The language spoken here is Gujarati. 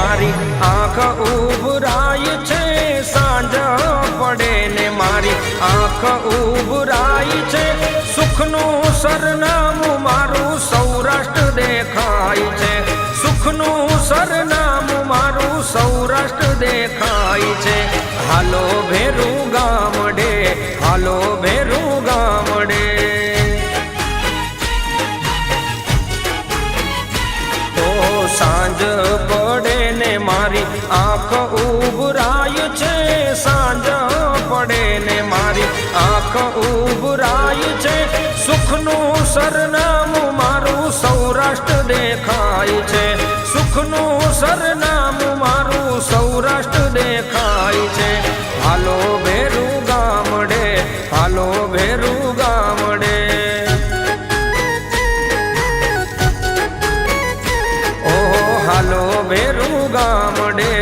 મારી આંખ ઉભરાય છે સાંજ પડે ને મારી આંખ ઉભરાય છે સુખનું સરનામું મારું સૌરાષ્ટ્ર દેખાય છે સુખનું સરનામું મારું સૌરાષ્ટ્ર દેખાય છે હાલો ભેરું ગામડે હાલો ભેરું ગામડે સાંજ પડે ને મારી આંખ ઉભરાય છે સાંજ પડે ને મારી આંખ ઉભરાય છે સુખનું સરનામું મારું સૌરાષ્ટ્ર દેખાય છે સુખનું સરનામું મારું સૌરાષ્ટ્ર દેખાય છે હાલો ભેરું ગામડે હાલો ભેરું ગામડે હાલો ભેરું ગામડે